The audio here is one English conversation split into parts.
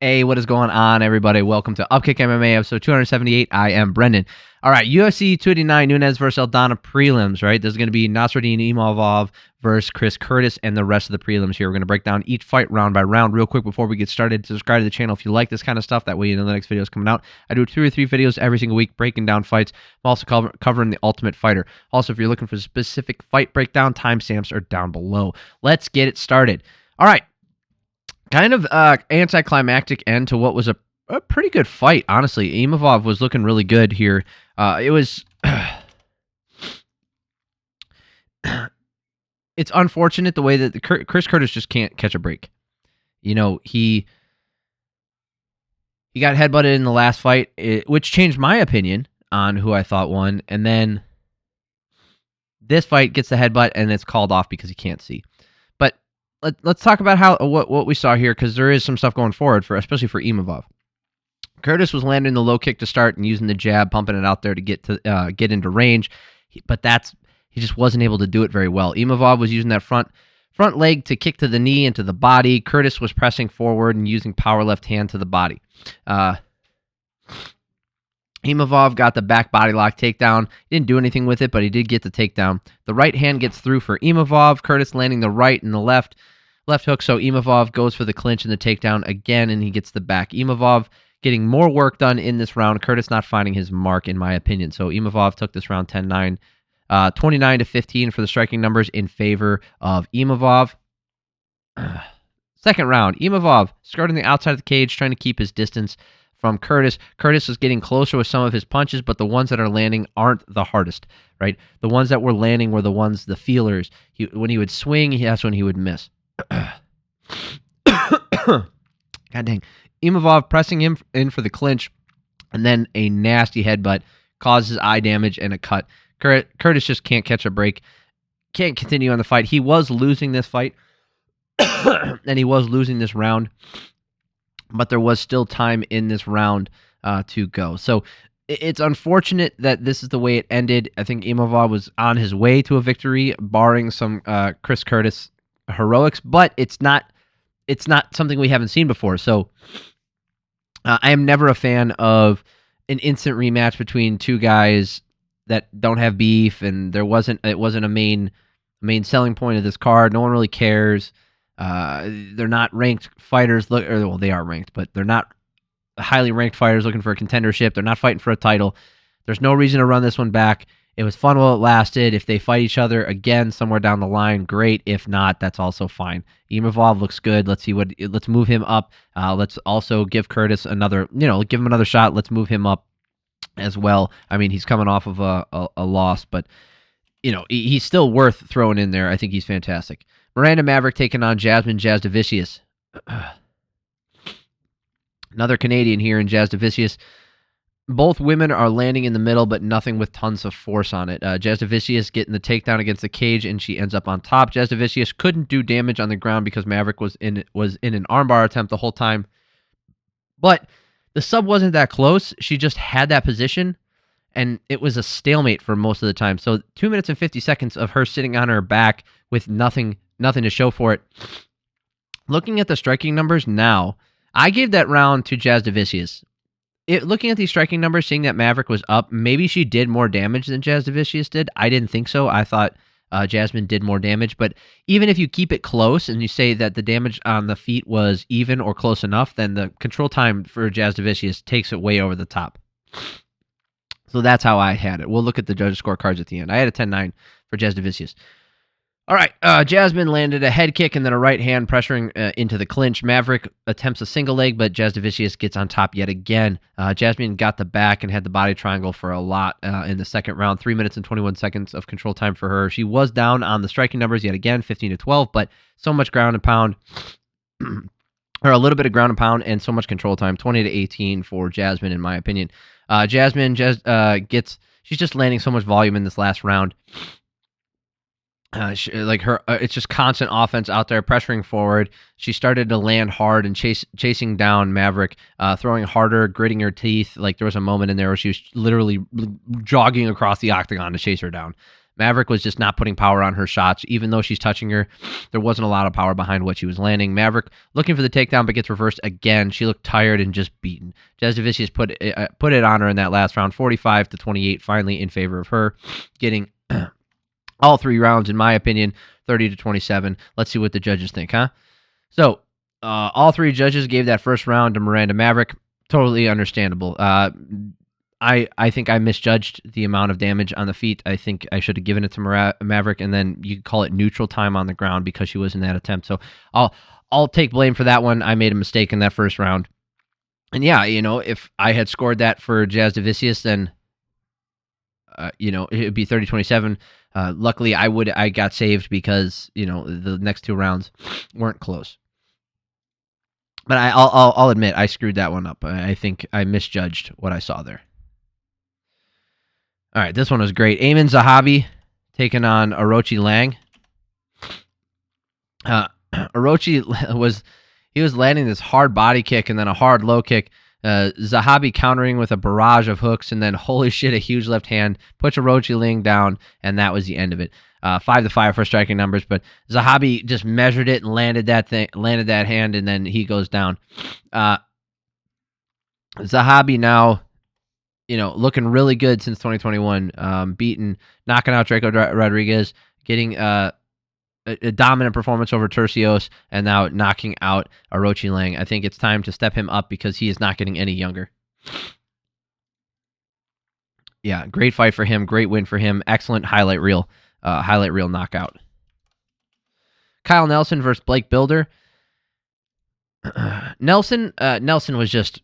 Hey, what is going on, everybody? Welcome to Upkick MMA episode 278. I am Brendan. All right, UFC 289, Nunes versus Aldana prelims, right? There's going to be Nassourdine, Imavov versus Chris Curtis and the rest of the prelims here. We're going to break down each fight round by round. Real quick before we get started, subscribe to the channel if you like this kind of stuff. That way you know the next video is coming out. I do 2 or 3 videos every single week breaking down fights. I'm also covering the Ultimate Fighter. Also, if you're looking for specific fight breakdown, timestamps are down below. Let's get it started. All right. Kind of anticlimactic end to what was a pretty good fight, honestly. Imavov was looking really good here. It was... it's unfortunate the way that Chris Curtis just can't catch a break. You know, he got headbutted in the last fight, which changed my opinion on who I thought won. And then this fight gets the headbutt, and it's called off because he can't see. But let's talk about what we saw here, because there is some stuff going forward, especially for Imavov. Curtis was landing the low kick to start and using the jab, pumping it out there to get into range, but he just wasn't able to do it very well. Imavov was using that front leg to kick to the knee and to the body. Curtis was pressing forward and using power left hand to the body. Imavov got the back body lock takedown. He didn't do anything with it, but he did get the takedown. The right hand gets through for Imavov. Curtis landing the right and the left hook, so Imavov goes for the clinch and the takedown again, and he gets the back. Imavov getting more work done in this round. Curtis not finding his mark, in my opinion. So Imavov took this round 10-9, 29-15 for the striking numbers in favor of Imavov. Second round, Imavov skirting the outside of the cage, trying to keep his distance from Curtis. Curtis is getting closer with some of his punches, but the ones that are landing aren't the hardest, right? The ones that were landing were the ones, the feelers. When he would swing, that's when he would miss. God dang. Imavov pressing him in for the clinch, and then a nasty headbutt causes eye damage and a cut. Curtis just can't catch a break. Can't continue on the fight. He was losing this fight, and he was losing this round, but there was still time in this round to go. So it's unfortunate that this is the way it ended. I think Imavov was on his way to a victory, barring some Chris Curtis heroics, but it's not something we haven't seen before. So I am never a fan of an instant rematch between two guys that don't have beef, and it wasn't a main selling point of this card. No one really cares. They're not ranked fighters. Well, they are ranked, but they're not highly ranked fighters looking for a contendership. They're not fighting for a title. There's no reason to run this one back. It was fun while it lasted. If they fight each other again somewhere down the line, great. If not, that's also fine. Imavov looks good. Let's move him up. Let's also give Curtis give him another shot. Let's move him up as well. I mean, he's coming off of a loss, but he's still worth throwing in there. I think he's fantastic. Miranda Maverick taking on Jasmine Jasudavicius. Another Canadian here in Jasudavicius. Both women are landing in the middle, but nothing with tons of force on it. Jasudavicius getting the takedown against the cage, and she ends up on top. Jasudavicius couldn't do damage on the ground because Maverick was in an armbar attempt the whole time. But the sub wasn't that close. She just had that position, and it was a stalemate for most of the time. So 2 minutes and 50 seconds of her sitting on her back with nothing to show for it. Looking at the striking numbers now, I gave that round to Jasudavicius. Looking at these striking numbers, seeing that Maverick was up, maybe she did more damage than Jasudavicius did. I didn't think so. I thought Jasmine did more damage. But even if you keep it close and you say that the damage on the feet was even or close enough, then the control time for Jasudavicius takes it way over the top. So that's how I had it. We'll look at the judges' scorecards at the end. I had a 10-9 for Jasudavicius. All right, Jasmine landed a head kick and then a right hand pressuring into the clinch. Maverick attempts a single leg, but Jasudavicius gets on top yet again. Jasmine got the back and had the body triangle for a lot in the second round. 3 minutes and 21 seconds of control time for her. She was down on the striking numbers yet again, 15-12, but so much ground and pound, or a little bit of ground and pound, and so much control time, 20-18 for Jasmine, in my opinion. Jasmine she's just landing so much volume in this last round. It's just constant offense out there, pressuring forward. She started to land hard and chasing down Maverick, throwing harder, gritting her teeth. Like there was a moment in there where she was literally jogging across the octagon to chase her down. Maverick was just not putting power on her shots. Even though she's touching her, there wasn't a lot of power behind what she was landing. Maverick looking for the takedown, but gets reversed again. She looked tired and just beaten. Jasudavicius put it on her in that last round, 45-28, finally in favor of her, getting all 3 rounds, in my opinion, 30-27. Let's see what the judges think, huh? So, all 3 judges gave that first round to Miranda Maverick. Totally understandable. I think I misjudged the amount of damage on the feet. I think I should have given it to Maverick, and then you could call it neutral time on the ground because she was in that attempt. So I'll take blame for that one. I made a mistake in that first round. And yeah, if I had scored that for Jasudavicius, then it would be 30-27. Luckily, I got saved because the next 2 rounds weren't close. But I'll admit I screwed that one up. I think I misjudged what I saw there. All right, this one was great. Aiemann Zahabi taking on Aoriqileng. Aoriqileng was landing this hard body kick and then a hard low kick. Zahabi countering with a barrage of hooks, and then holy shit, a huge left hand puts Aoriqileng down, and that was the end of it. 5-5 for striking numbers, but Zahabi just measured it and landed that hand, and then he goes down. Zahabi now, looking really good since 2021, knocking out Draco Rodriguez, getting a dominant performance over Tercios, and now knocking out Aoriqileng. I think it's time to step him up because he is not getting any younger. Yeah, great fight for him, great win for him, excellent highlight reel knockout. Kyle Nelson versus Blake Bilder. Nelson was just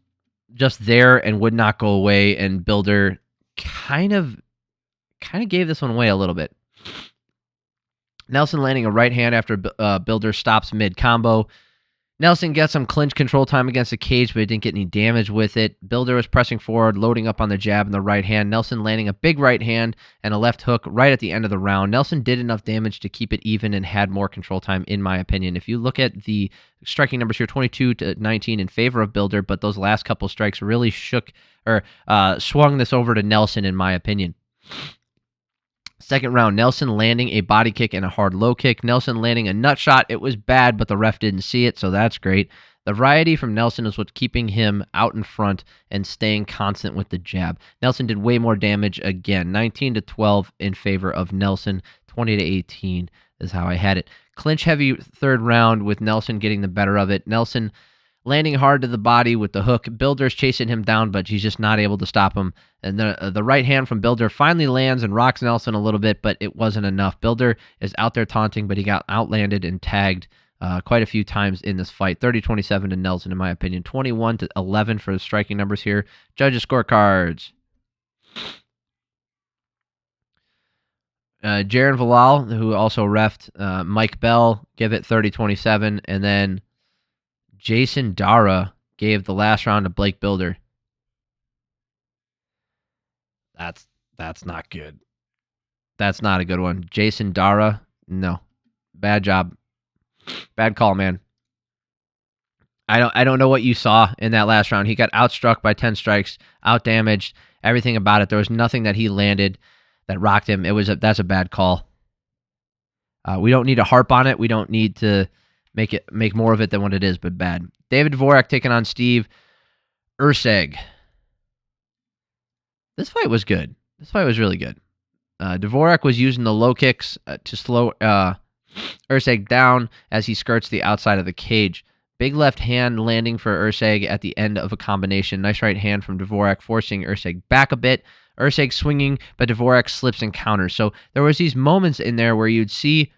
there and would not go away, and Bilder kind of gave this one away a little bit. Nelson landing a right hand after Bilder stops mid-combo. Nelson gets some clinch control time against the cage, but he didn't get any damage with it. Bilder was pressing forward, loading up on the jab and the right hand. Nelson landing a big right hand and a left hook right at the end of the round. Nelson did enough damage to keep it even and had more control time, in my opinion. If you look at the striking numbers here, 22-19 in favor of Bilder, but those last couple strikes really swung this over to Nelson, in my opinion. Second round, Nelson landing a body kick and a hard low kick. Nelson landing a nut shot. It was bad, but the ref didn't see it, so that's great. The variety from Nelson is what's keeping him out in front and staying constant with the jab. Nelson did way more damage again. 19-12 in favor of Nelson. 20-18 is how I had it. Clinch heavy third round with Nelson getting the better of it. Nelson landing hard to the body with the hook. Bilder's chasing him down, but he's just not able to stop him. And the right hand from Bilder finally lands and rocks Nelson a little bit, but it wasn't enough. Bilder is out there taunting, but he got outlanded and tagged quite a few times in this fight. 30-27 to Nelson, in my opinion. 21-11 for the striking numbers here. Judges' scorecards. Jaron Valal, who also reffed, Mike Bell, give it 30-27, and then Jason Dara gave the last round to Blake Bilder. That's not good. That's not a good one. Jason Dara, no. Bad job. Bad call, man. I don't know what you saw in that last round. He got outstruck by 10 strikes, outdamaged, everything about it. There was nothing that he landed that rocked him. That's a bad call. We don't need to harp on it. We don't need to make more of it than what it is, but bad. David Dvorak taking on Steve Erceg. This fight was good. This fight was really good. Dvorak was using the low kicks to slow Erceg down as he skirts the outside of the cage. Big left hand landing for Erceg at the end of a combination. Nice right hand from Dvorak, forcing Erceg back a bit. Erceg swinging, but Dvorak slips and counters. So there was these moments in there where you'd see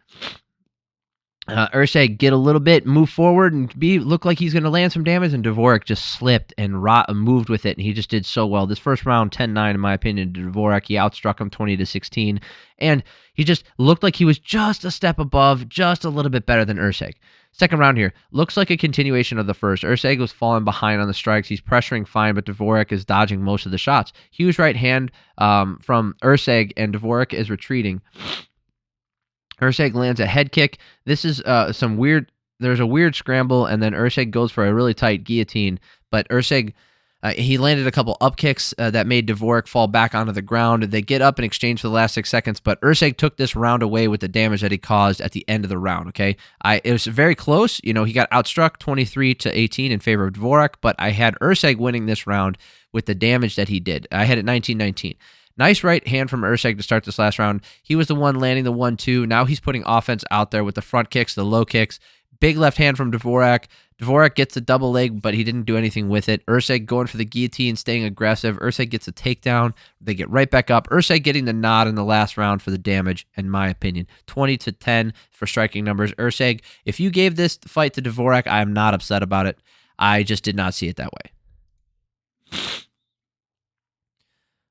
Erceg get a little bit, move forward, and look like he's going to land some damage, and Dvorak just slipped and moved with it, and he just did so well. This first round, 10-9, in my opinion, to Dvorak. He outstruck him 20-16, and he just looked like he was just a step above, just a little bit better than Erceg. Second round here, looks like a continuation of the first. Erceg was falling behind on the strikes. He's pressuring fine, but Dvorak is dodging most of the shots. Huge right hand from Erceg, and Dvorak is retreating. Erceg lands a head kick. This is there's a weird scramble, and then Erceg goes for a really tight guillotine, but Erceg He landed a couple up kicks that made Dvorak fall back onto the ground. They get up in exchange for the last 6 seconds, but Erceg took this round away with the damage that he caused at the end of the round, okay? It was very close. He got outstruck 23-18 in favor of Dvorak, but I had Erceg winning this round with the damage that he did. I had it 19-19. Nice right hand from Erceg to start this last round. He was the one landing the 1-2. Now he's putting offense out there with the front kicks, the low kicks. Big left hand from Dvorak. Dvorak gets a double leg, but he didn't do anything with it. Erceg going for the guillotine, staying aggressive. Erceg gets a takedown. They get right back up. Erceg getting the nod in the last round for the damage, in my opinion. 20-10 for striking numbers. Erceg, if you gave this fight to Dvorak, I am not upset about it. I just did not see it that way.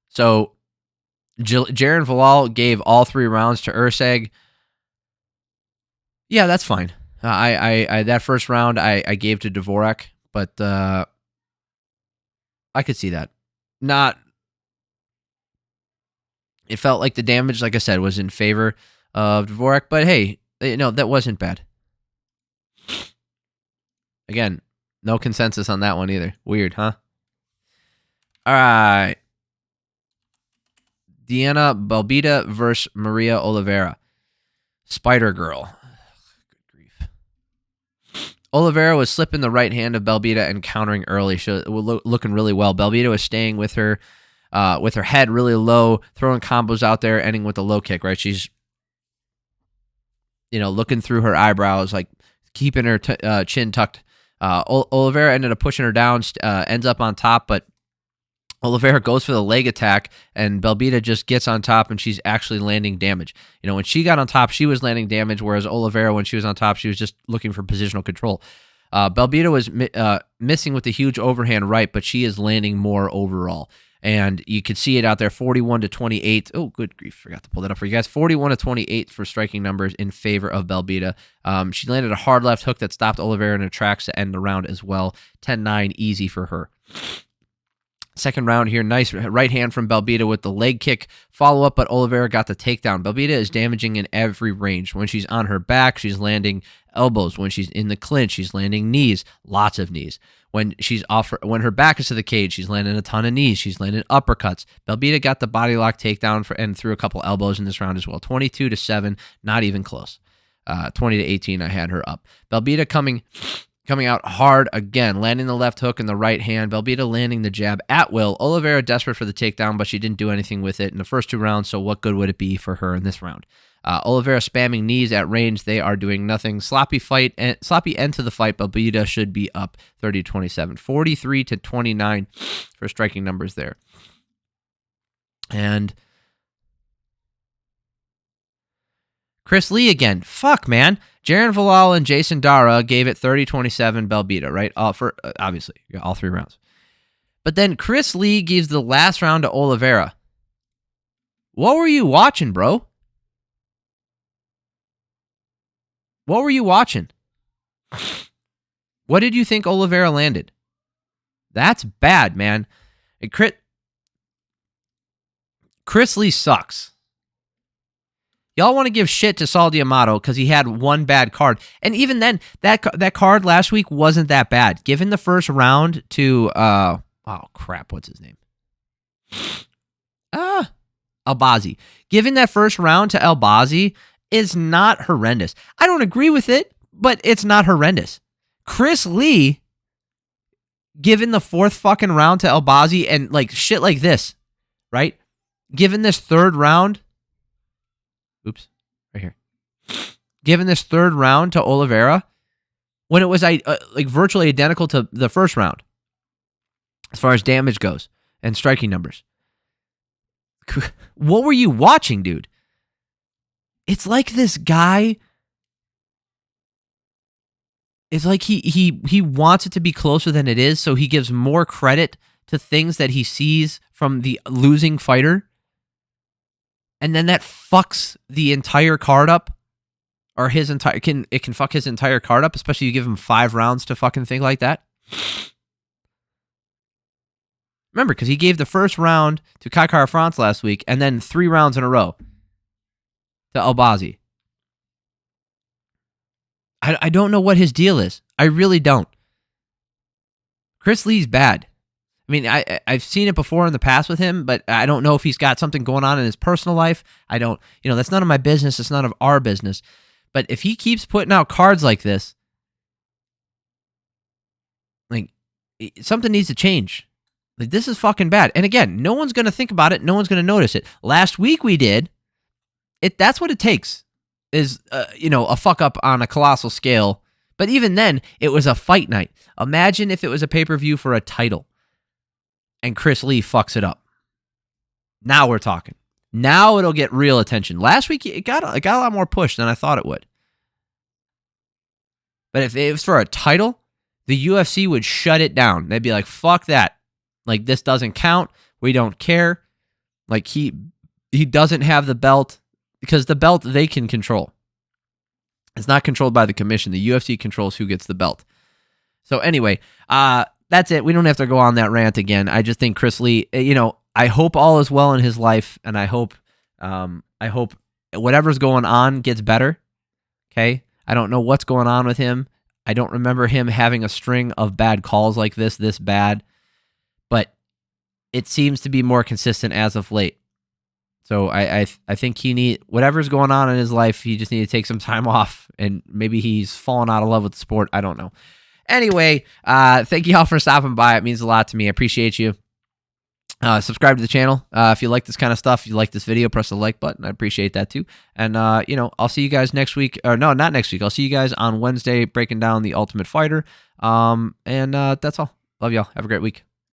So, Jaron Valal gave all 3 rounds to Erceg. Yeah, that's fine. I that first round I gave to Dvorak, but I could see that. It felt like the damage, like I said, was in favor of Dvorak, but hey, that wasn't bad. Again, no consensus on that one either. Weird, huh? All right. Diana Belbita versus Maria Oliveira. Spider Girl. Oliveira was slipping the right hand of Belbita and countering early. She was looking really well. Belbita was staying with her head really low, throwing combos out there, ending with a low kick, right? She's, looking through her eyebrows, like keeping her chin tucked. Oliveira ended up pushing her down, ends up on top, but Oliveira goes for the leg attack, and Belbita just gets on top, and she's actually landing damage. When she got on top, she was landing damage, whereas Oliveira, when she was on top, she was just looking for positional control. Belbita was missing with the huge overhand right, but she is landing more overall. And you could see it out there, 41-28. Oh, good grief. Forgot to pull that up for you guys. 41-28 for striking numbers in favor of Belbita. She landed a hard left hook that stopped Oliveira in her tracks to end the round as well. 10-9, easy for her. Second round here, nice right hand from Belbita with the leg kick follow-up, but Oliveira got the takedown. Belbita is damaging in every range. When she's on her back, she's landing elbows. When she's in the clinch, she's landing knees, lots of knees. When when her back is to the cage, she's landing a ton of knees. She's landing uppercuts. Belbita got the body lock takedown and threw a couple elbows in this round as well. 22-7, not even close. 20-18, I had her up. Belbita coming out hard again, landing the left hook and the right hand. Belbita landing the jab at will. Oliveira desperate for the takedown, but she didn't do anything with it in the first 2 rounds, so what good would it be for her in this round? Oliveira spamming knees at range. They are doing nothing. Sloppy end to the fight. Belbita should be up 30-27. 43-29 for striking numbers there. And Chris Lee again. Fuck, man. Jaron Valal and Jason Dara gave it 30-27 Belbita, right? Obviously, all 3 rounds. But then Chris Lee gives the last round to Oliveira. What were you watching, bro? What were you watching? What did you think Oliveira landed? That's bad, man. And Chris Lee sucks. Y'all want to give shit to Saul D'Amato because he had one bad card. And even then, that card last week wasn't that bad. Given the first round to, what's his name? Albazi. Giving that first round to Albazi is not horrendous. I don't agree with it, but it's not horrendous. Chris Lee giving the 4th fucking round to Albazi and like shit like this, right? Given this 3rd round, right here. Given this 3rd round to Oliveira, when it was virtually identical to the first round, as far as damage goes and striking numbers. What were you watching, dude? It's like this guy. It's like he wants it to be closer than it is, so he gives more credit to things that he sees from the losing fighter. And then that fucks the entire card up, or it can fuck his entire card up, especially you give him 5 rounds to fucking think like that. Remember, because he gave the first round to Kai Kara France last week, and then 3 rounds in a row to Albazi. I don't know what his deal is. I really don't. Chris Lee's bad. I mean, I've seen it before in the past with him, but I don't know if he's got something going on in his personal life. I don't, that's none of my business. It's none of our business. But if he keeps putting out cards like this, like, something needs to change. Like, this is fucking bad. And again, no one's going to think about it. No one's going to notice it. Last week we did. That's what it takes is, a fuck up on a colossal scale. But even then, it was a fight night. Imagine if it was a pay-per-view for a title and Chris Lee fucks it up. Now we're talking. Now it'll get real attention. Last week, it got a lot more push than I thought it would. But if it was for a title, the UFC would shut it down. They'd be like, fuck that. Like, this doesn't count. We don't care. Like, he doesn't have the belt because the belt they can control. It's not controlled by the commission. The UFC controls who gets the belt. So anyway, that's it. We don't have to go on that rant again. I just think Chris Lee, I hope all is well in his life, and I hope whatever's going on gets better. Okay? I don't know what's going on with him. I don't remember him having a string of bad calls like this bad, but it seems to be more consistent as of late. So I think whatever's going on in his life, he just need to take some time off, and maybe he's fallen out of love with the sport. I don't know. Anyway, thank you all for stopping by. It means a lot to me. I appreciate you. Subscribe to the channel. If you like this kind of stuff, if you like this video, press the like button. I appreciate that too. And, I'll see you guys next week. Or no, not next week. I'll see you guys on Wednesday breaking down The Ultimate Fighter. And that's all. Love y'all. Have a great week.